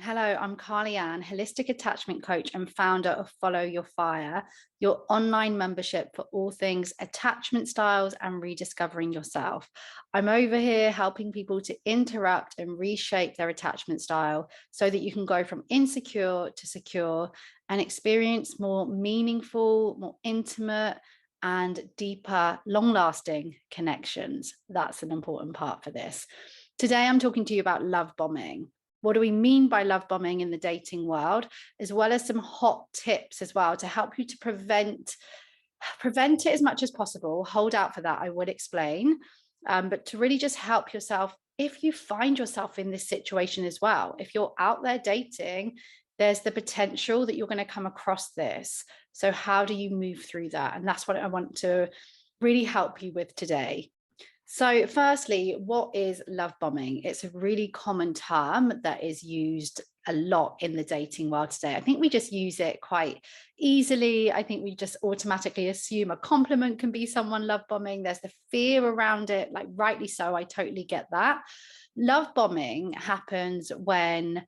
Hello, I'm Carly Ann, holistic attachment coach and founder of Follow Your Fire, your online membership for all things attachment styles and rediscovering yourself. I'm over here helping people to interrupt and reshape their attachment style so that you can go from insecure to secure and experience more meaningful, more intimate, and deeper, long-lasting connections. That's an important part for this. Today, I'm talking to you about love bombing. What do we mean by love bombing in the dating world, as well as some hot tips as well to help you to prevent it as much as possible. Hold out for that, I would explain, but to really just help yourself if you find yourself in this situation as well. If you're out there dating, there's the potential that you're going to come across this. So how do you move through that? And that's what I want to really help you with today. So firstly, what is love bombing? It's a really common term that is used a lot in the dating world today. I think we just use it quite easily. I think we just automatically assume a compliment can be someone love bombing. There's the fear around it, like rightly so. I totally get that. Love bombing happens when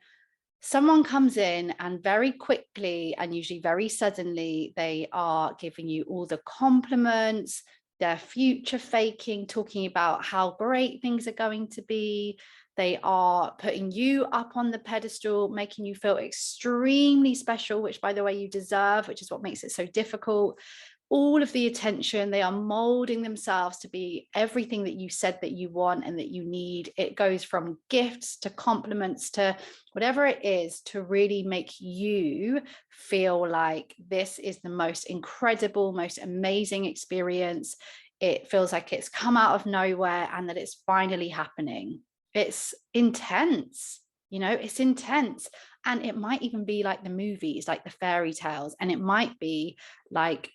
someone comes in and very quickly and usually very suddenly, they are giving you all the compliments. They're future faking, talking about how great things are going to be. They are putting you up on the pedestal, making you feel extremely special, which, by the way, you deserve, which is what makes it so difficult. All of the attention, they are molding themselves to be everything that you said that you want and that you need. It goes from gifts to compliments to whatever it is to really make you feel like this is the most incredible, most amazing experience. It feels like it's come out of nowhere and that it's finally happening. It's intense, it's intense. And it might even be like the movies, like the fairy tales, and it might be like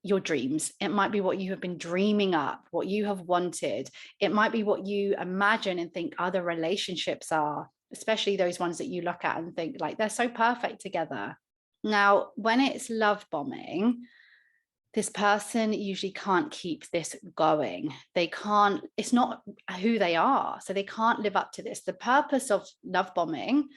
your dreams. It might be what you have been dreaming up, what you have wanted. It might be what you imagine and think other relationships are, especially those ones that you look at and think like they're so perfect together. Now, when it's love bombing, this person usually can't keep this going. They can't, it's not who they are. So they can't live up to this. The purpose of love bombing,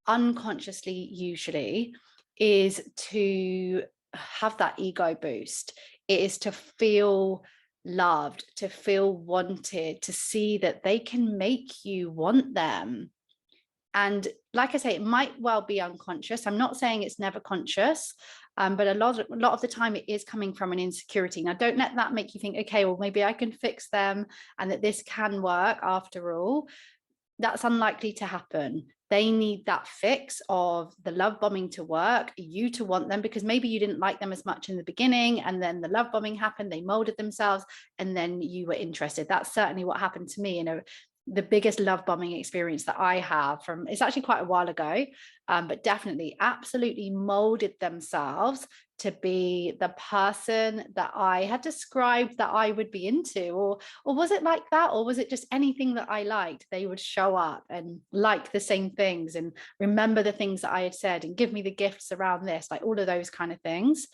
unconsciously usually, is to have that ego boost. It is to feel loved, to feel wanted, to see that they can make you want them. And like I say, it might well be unconscious. I'm not saying it's never conscious, but a lot of the time it is coming from an insecurity. Now, don't let that make you think, okay, well, maybe I can fix them and that this can work after all. That's unlikely to happen. They need that fix of the love bombing to work, you to want them, because maybe you didn't like them as much in the beginning and then the love bombing happened, they molded themselves and then you were interested. That's certainly what happened to me. The biggest love bombing experience that I have from, it's actually quite a while ago, but definitely absolutely molded themselves to be the person that I had described that I would be into, or was it like that, or was it just anything that I liked? They would show up and like the same things and remember the things that I had said and give me the gifts around this, like all of those kind of things.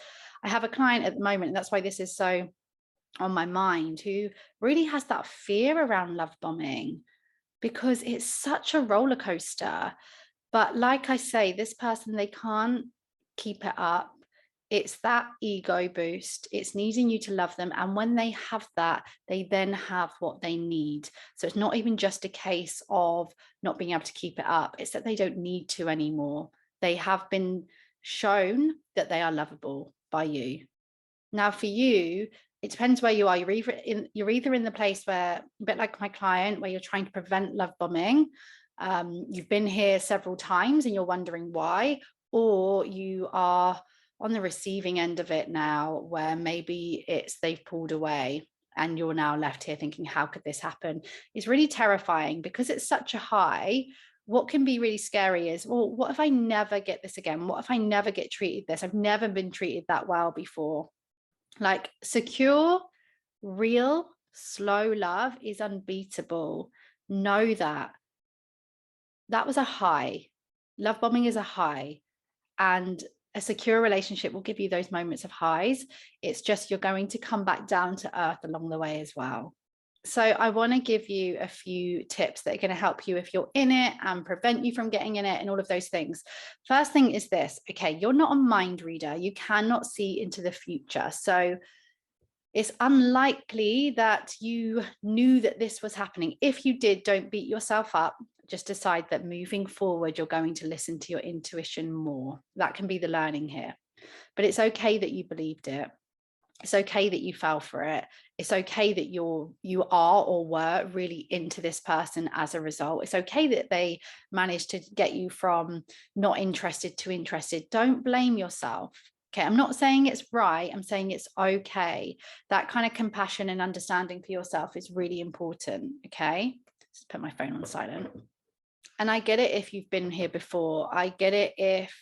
I have a client at the moment, and that's why this is so on my mind, who really has that fear around love bombing because it's such a roller coaster. But like I say, this person, they can't keep it up. It's that ego boost. It's needing you to love them. And when they have that, they then have what they need. So it's not even just a case of not being able to keep it up. It's that they don't need to anymore. They have been shown that they are lovable by you. Now, for you, it depends where you are. You're either in the place where, a bit like my client, where you're trying to prevent love bombing. You've been here several times and you're wondering why, or you are on the receiving end of it now, where maybe they've pulled away and you're now left here thinking, how could this happen? It's really terrifying because it's such a high. What can be really scary is, well, what if I never get this again? What if I never get treated this? I've never been treated that well before. Like secure, real, slow love is unbeatable. Know that. That was a high. Love bombing is a high. And a secure relationship will give you those moments of highs. It's just you're going to come back down to earth along the way as well. So I want to give you a few tips that are going to help you if you're in it and prevent you from getting in it and all of those things. First thing is this. Okay, you're not a mind reader. You cannot see into the future. So it's unlikely that you knew that this was happening. If you did, don't beat yourself up. Just decide that moving forward, you're going to listen to your intuition more. That can be the learning here. But it's okay that you believed it. It's okay that you fell for it. It's okay that you are or were really into this person as a result. It's okay that they managed to get you from not interested to interested. Don't blame yourself. Okay, I'm not saying it's right. I'm saying it's okay. That kind of compassion and understanding for yourself is really important. Okay, just put my phone on silent. And I get it if you've been here before. I get it if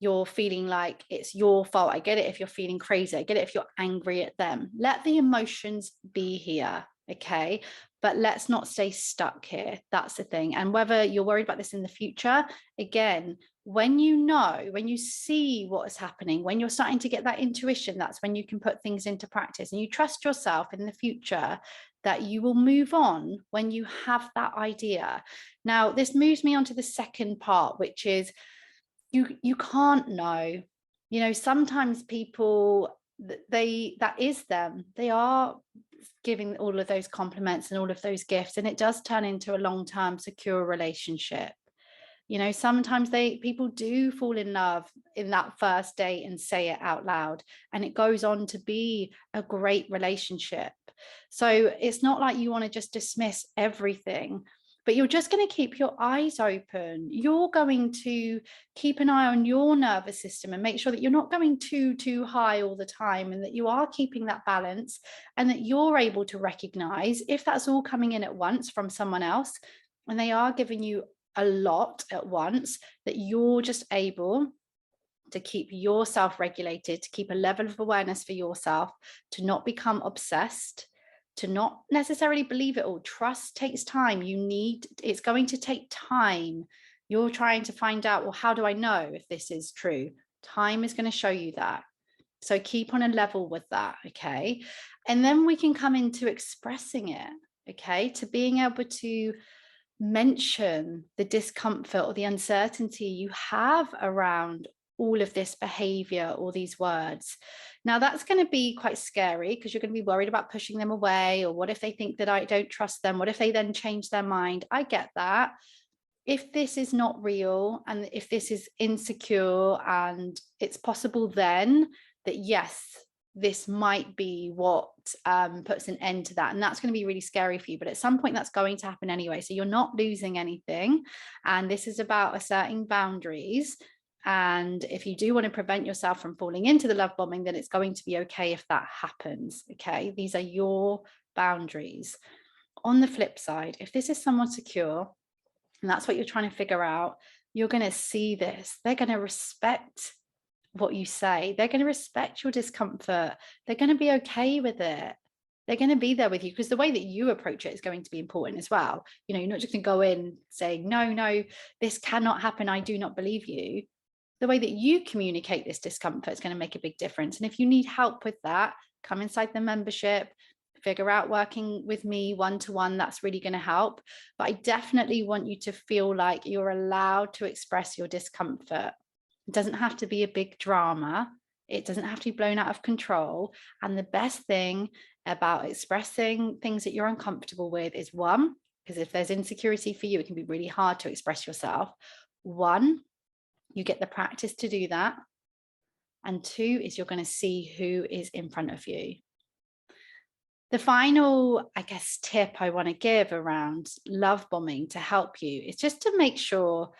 you're feeling like it's your fault. I get it if you're feeling crazy. I get it if you're angry at them. Let the emotions be here, okay? But let's not stay stuck here. That's the thing. And whether you're worried about this in the future, again, when you know, when you see what is happening, when you're starting to get that intuition, that's when you can put things into practice and you trust yourself in the future that you will move on when you have that idea. Now, this moves me on to the second part, which is you can't know. You know, sometimes people, that is them. They are giving all of those compliments and all of those gifts, and it does turn into a long-term secure relationship. You know, sometimes people do fall in love in that first date and say it out loud, and it goes on to be a great relationship. So it's not like you want to just dismiss everything, but you're just going to keep your eyes open. You're going to keep an eye on your nervous system and make sure that you're not going too high all the time, and that you are keeping that balance, and that you're able to recognize if that's all coming in at once from someone else and they are giving you a lot at once, that you're just able to keep yourself regulated, to keep a level of awareness for yourself, to not become obsessed, to not necessarily believe it all. Trust takes time. It's going to take time. You're trying to find out, well, how do I know if this is true? Time is going to show you that. So keep on a level with that, okay? And then we can come into expressing it, okay? To being able to mention the discomfort or the uncertainty you have around all of this behavior or these words. Now, that's going to be quite scary because you're going to be worried about pushing them away, or what if they think that I don't trust them? What if they then change their mind? I get that. If this is not real, and if this is insecure, and it's possible then that yes, this might be what puts an end to that, and that's going to be really scary for you, but at some point that's going to happen anyway, so you're not losing anything, and this is about asserting boundaries. And if you do want to prevent yourself from falling into the love bombing, then it's going to be okay if that happens. Okay, these are your boundaries. On the flip side, if this is someone secure and that's what you're trying to figure out, you're going to see this. They're going to respect what you say. They're going to respect your discomfort. They're going to be okay with it. They're going to be there with you, because the way that you approach it is going to be important as well. You know, you're not just going to go in saying, no, this cannot happen. I do not believe you. The way that you communicate this discomfort is going to make a big difference. And if you need help with that, come inside the membership, figure out working with me one-to-one. That's really going to help. But I definitely want you to feel like you're allowed to express your discomfort. It doesn't have to be a big drama. It doesn't have to be blown out of control. And the best thing about expressing things that you're uncomfortable with is, one, because if there's insecurity for you, it can be really hard to express yourself. One, you get the practice to do that. And two is you're going to see who is in front of you. The final, I guess, tip I want to give around love bombing to help you is just to make sure,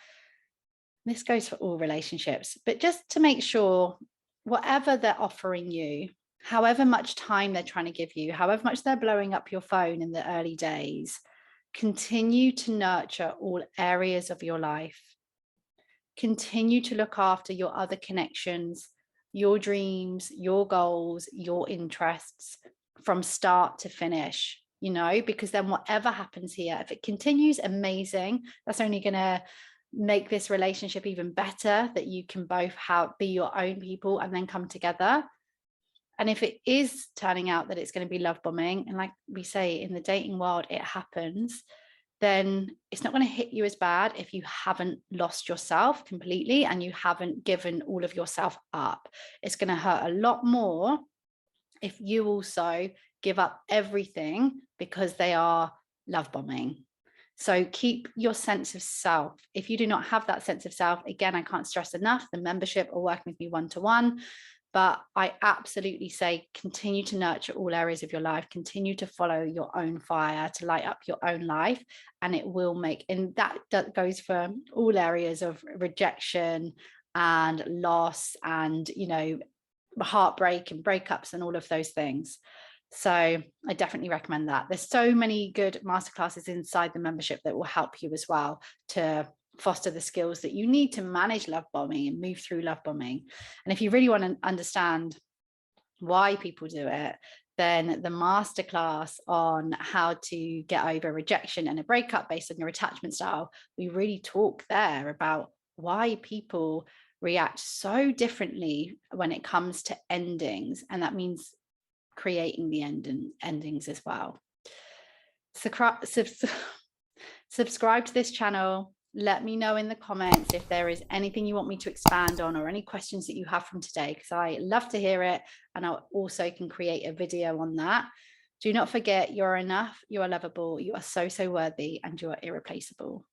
this goes for all relationships, but just to make sure whatever they're offering you, however much time they're trying to give you, however much they're blowing up your phone in the early days, continue to nurture all areas of your life. Continue to look after your other connections, your dreams, your goals, your interests from start to finish, you know, because then whatever happens here, if it continues, amazing. That's only going to make this relationship even better, that you can both be your own people and then come together. And if it is turning out that it's going to be love bombing, and like we say in the dating world, it happens, then it's not going to hit you as bad if you haven't lost yourself completely and you haven't given all of yourself up. It's going to hurt a lot more if you also give up everything because they are love bombing. So keep your sense of self. If you do not have that sense of self, again, I can't stress enough, the membership or working with me one-to-one, but I absolutely say continue to nurture all areas of your life, continue to follow your own fire, to light up your own life, and it will make, and that goes for all areas of rejection and loss and, you know, heartbreak and breakups and all of those things. So I definitely recommend that. There's so many good masterclasses inside the membership that will help you as well to foster the skills that you need to manage love bombing and move through love bombing. And if you really want to understand why people do it, then the masterclass on how to get over rejection and a breakup based on your attachment style, we really talk there about why people react so differently when it comes to endings. And that means creating the endings as well. Subscribe to this channel. Let me know in the comments if there is anything you want me to expand on or any questions that you have from today, because I love to hear it, and I also can create a video on that. Do not forget, you're enough, you are lovable, you are so, so worthy, and you are irreplaceable.